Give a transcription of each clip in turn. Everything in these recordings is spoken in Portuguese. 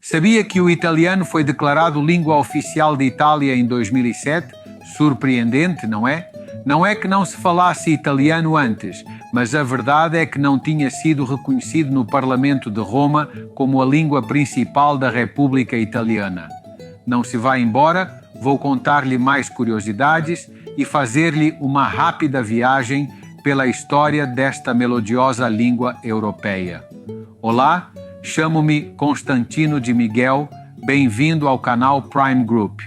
Sabia que o italiano foi declarado língua oficial de Itália em 2007? Surpreendente, não é? Não é que não se falasse italiano antes, mas a verdade é que não tinha sido reconhecido no Parlamento de Roma como a língua principal da República Italiana. Não se vá embora, vou contar-lhe mais curiosidades e fazer-lhe uma rápida viagem pela história desta melodiosa língua europeia. Olá, chamo-me Constantino de Miguel, bem-vindo ao canal Prime Group.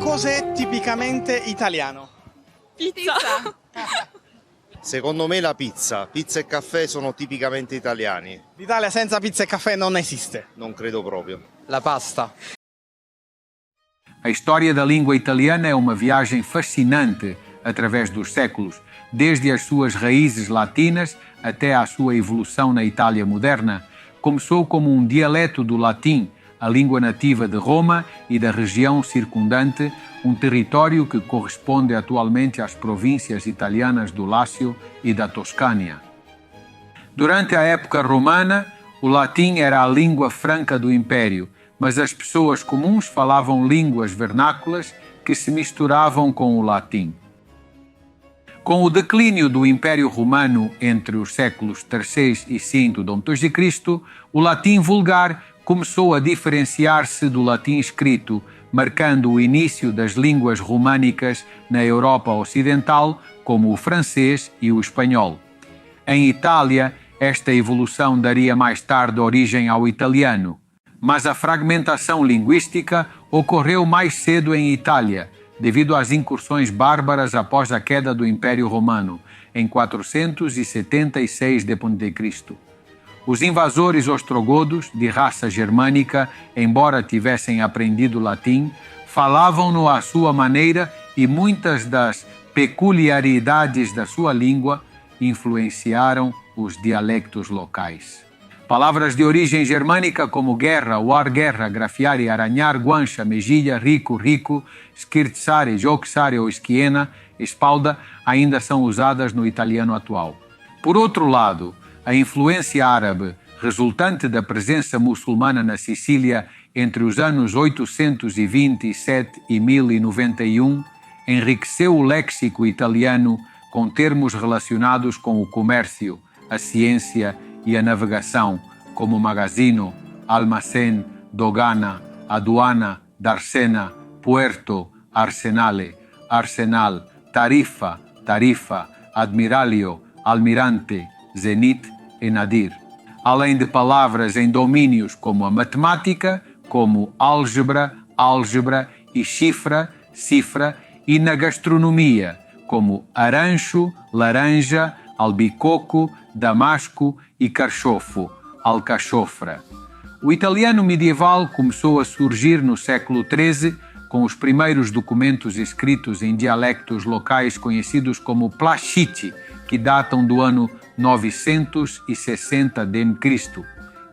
Cosa è tipicamente italiano? Pizza. Secondo me la pizza. Pizza e caffè sono tipicamente italiani. L'Italia senza pizza e caffè non esiste. Non credo proprio. La pasta. A história da língua italiana é uma viagem fascinante através dos séculos, desde as suas raízes latinas até à sua evolução na Itália moderna. Começou como um dialeto do latim, a língua nativa de Roma e da região circundante, um território que corresponde atualmente às províncias italianas do Lácio e da Toscânia. Durante a época romana, o latim era a língua franca do Império, mas as pessoas comuns falavam línguas vernáculas que se misturavam com o latim. Com o declínio do Império Romano entre os séculos III e V d.C., o latim vulgar começou a diferenciar-se do latim escrito, marcando o início das línguas românicas na Europa Ocidental, como o francês e o espanhol. Em Itália, esta evolução daria mais tarde origem ao italiano, mas a fragmentação linguística ocorreu mais cedo em Itália, devido às incursões bárbaras após a queda do Império Romano, em 476 d.C. Os invasores ostrogodos, de raça germânica, embora tivessem aprendido latim, falavam-no à sua maneira e muitas das peculiaridades da sua língua influenciaram os dialectos locais. Palavras de origem germânica como guerra, war-guerra, grafiare, aranhar, guancha, mejilha, rico, rico, scherzare, joxare ou schiena, espalda, ainda são usadas no italiano atual. Por outro lado, a influência árabe, resultante da presença muçulmana na Sicília entre os anos 827 e 1091, enriqueceu o léxico italiano com termos relacionados com o comércio, a ciência e a navegação, como magazino, almacén, dogana, aduana, darsena, puerto, arsenale, arsenal, tarifa, tarifa, admiralio, almirante, zenit e nadir, além de palavras em domínios como a matemática, como álgebra, álgebra e chifra, cifra, e na gastronomia, como arancho, laranja, albicoco, damasco e carchofo, alcachofra. O italiano medieval começou a surgir no século XIII com os primeiros documentos escritos em dialectos locais conhecidos como plascici, que datam do ano 960 d.C.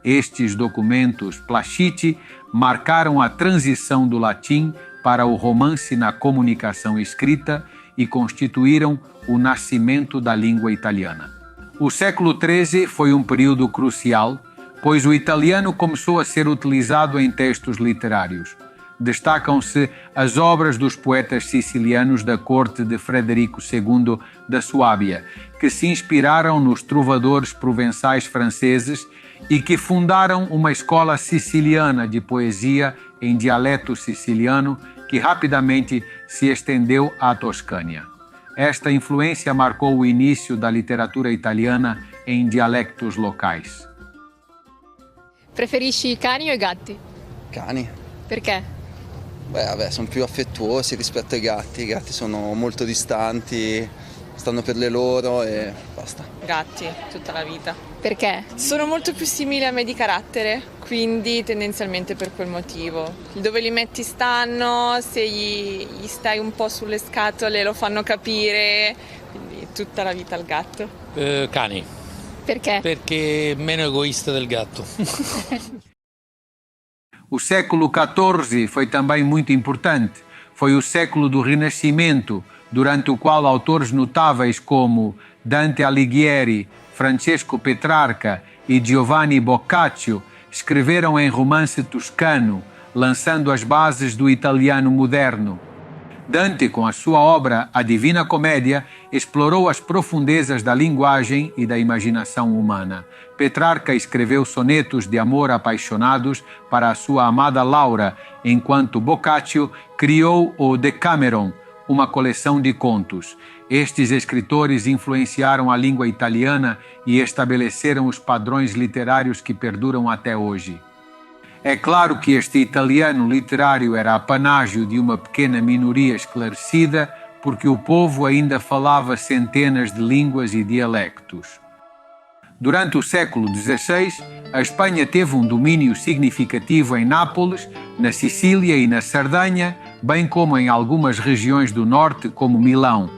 Estes documentos plascici marcaram a transição do latim para o romance na comunicação escrita e constituíram o nascimento da língua italiana. O século XIII foi um período crucial, pois o italiano começou a ser utilizado em textos literários. Destacam-se as obras dos poetas sicilianos da corte de Frederico II da Suábia, que se inspiraram nos trovadores provençais franceses e que fundaram uma escola siciliana de poesia em dialeto siciliano que rapidamente se estendeu à Toscânia. Esta influência marcou o início da literatura italiana em dialectos locais. Preferisci cani o gatti? Cani. Perché? Beh, vabbè, sono più affettuosi rispetto ai gatti. I gatti sono molto distanti, stanno per le loro e basta. Gatti, tutta la vita. Perché? Sono molto più simili a me di carattere, quindi tendenzialmente per quel motivo. Dove li metti stanno, se gli stai un po' sulle scatole lo fanno capire, quindi tutta la vita al gatto. Cani. Perché? Perché è meno egoista del gatto. O século XIV foi também muito importante. Foi o século do Renascimento, durante o qual autores notáveis como Dante Alighieri, Francesco Petrarca e Giovanni Boccaccio escreveram em romance toscano, lançando as bases do italiano moderno. Dante, com a sua obra A Divina Comédia, explorou as profundezas da linguagem e da imaginação humana. Petrarca escreveu sonetos de amor apaixonados para a sua amada Laura, enquanto Boccaccio criou o Decameron, uma coleção de contos. Estes escritores influenciaram a língua italiana e estabeleceram os padrões literários que perduram até hoje. É claro que este italiano literário era apanágio de uma pequena minoria esclarecida, porque o povo ainda falava centenas de línguas e dialectos. Durante o século XVI, a Espanha teve um domínio significativo em Nápoles, na Sicília e na Sardanha, bem como em algumas regiões do norte, como Milão.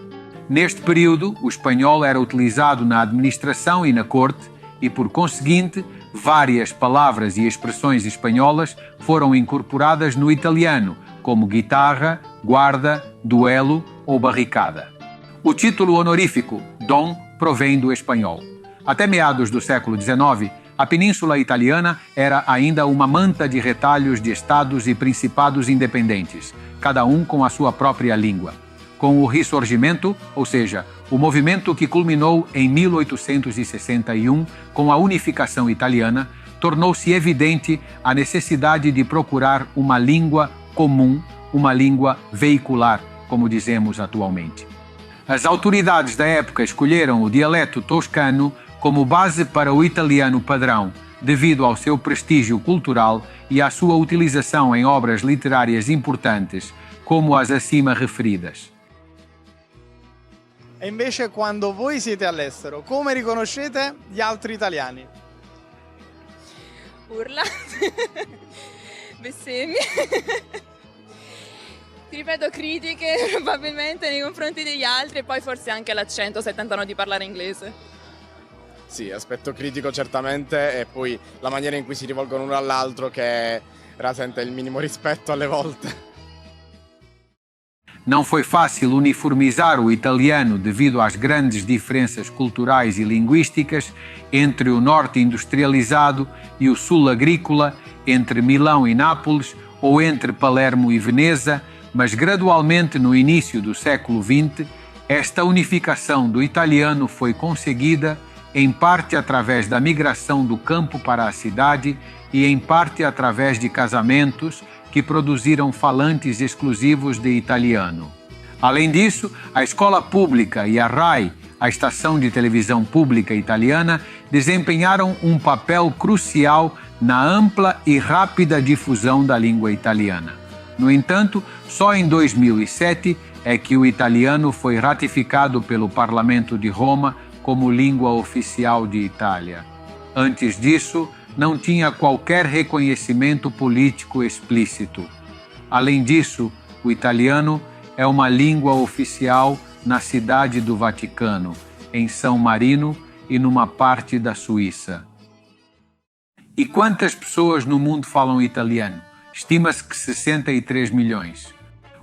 Neste período, o espanhol era utilizado na administração e na corte e, por conseguinte, várias palavras e expressões espanholas foram incorporadas no italiano, como guitarra, guarda, duelo ou barricada. O título honorífico, Dom, provém do espanhol. Até meados do século XIX, a Península Italiana era ainda uma manta de retalhos de estados e principados independentes, cada um com a sua própria língua. Com o Risorgimento, ou seja, o movimento que culminou em 1861 com a unificação italiana, tornou-se evidente a necessidade de procurar uma língua comum, uma língua veicular, como dizemos atualmente. As autoridades da época escolheram o dialeto toscano como base para o italiano padrão, devido ao seu prestígio cultural e à sua utilização em obras literárias importantes, como as acima referidas. E invece quando voi siete all'estero, come riconoscete gli altri italiani? Urla, bestemmie, ti ripeto critiche probabilmente nei confronti degli altri e poi forse anche l'accento se tentano di parlare inglese. Sì, aspetto critico certamente e poi la maniera in cui si rivolgono uno all'altro che rasenta il minimo rispetto alle volte. Não foi fácil uniformizar o italiano devido às grandes diferenças culturais e linguísticas entre o norte industrializado e o sul agrícola, entre Milão e Nápoles ou entre Palermo e Veneza, mas gradualmente no início do século XX, esta unificação do italiano foi conseguida em parte através da migração do campo para a cidade e em parte através de casamentos que produziram falantes exclusivos de italiano. Além disso, a escola pública e a RAI, a estação de televisão pública italiana, desempenharam um papel crucial na ampla e rápida difusão da língua italiana. No entanto, só em 2007 é que o italiano foi ratificado pelo Parlamento de Roma como língua oficial de Itália. Antes disso, não tinha qualquer reconhecimento político explícito. Além disso, o italiano é uma língua oficial na cidade do Vaticano, em São Marino e numa parte da Suíça. E quantas pessoas no mundo falam italiano? Estima-se que 63 milhões.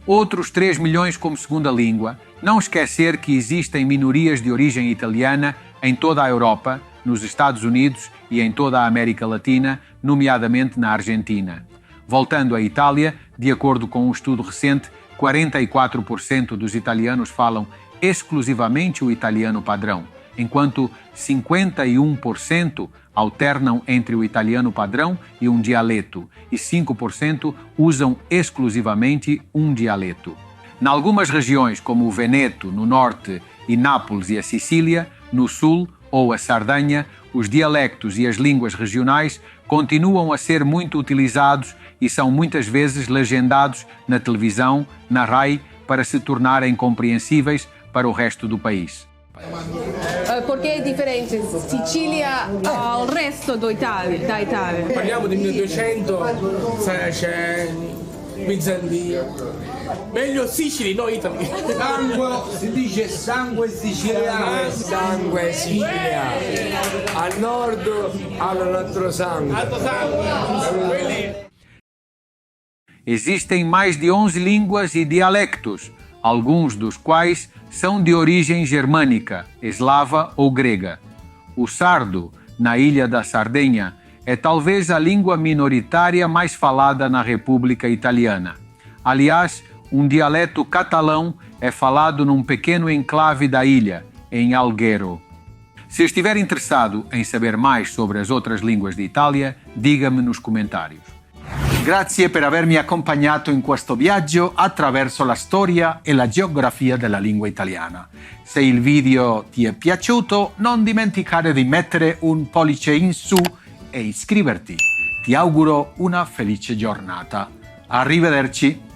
Outros 3 milhões como segunda língua. Não esquecer que existem minorias de origem italiana em toda a Europa, nos Estados Unidos e em toda a América Latina, nomeadamente na Argentina. Voltando à Itália, de acordo com um estudo recente, 44% dos italianos falam exclusivamente o italiano padrão, enquanto 51% alternam entre o italiano padrão e um dialeto, e 5% usam exclusivamente um dialeto. Em algumas regiões, como o Veneto, no norte, e Nápoles e a Sicília, no sul, ou a Sardanha, os dialectos e as línguas regionais continuam a ser muito utilizados e são muitas vezes legendados na televisão, na RAI, para se tornarem compreensíveis para o resto do país. Perché è differente Sicilia al resto da Italia? Parliamo di 1200, Saraceni, Bizantini. Meglio Sicily, no Italy. Sangue, si dice sangue siciliano. Sangue siciliano. Al nord hanno l'altro sangue. Existem mais de 11 línguas e dialectos, alguns dos quais são de origem germânica, eslava ou grega. O sardo, na ilha da Sardenha, é talvez a língua minoritária mais falada na República Italiana. Aliás, um dialeto catalão é falado num pequeno enclave da ilha, em Alghero. Se estiver interessado em saber mais sobre as outras línguas de Itália, diga-me nos comentários. Grazie per avermi accompagnato in questo viaggio attraverso la storia e la geografia della lingua italiana. Se il video ti è piaciuto, non dimenticare di mettere un pollice in su e iscriverti. Ti auguro una felice giornata. Arrivederci!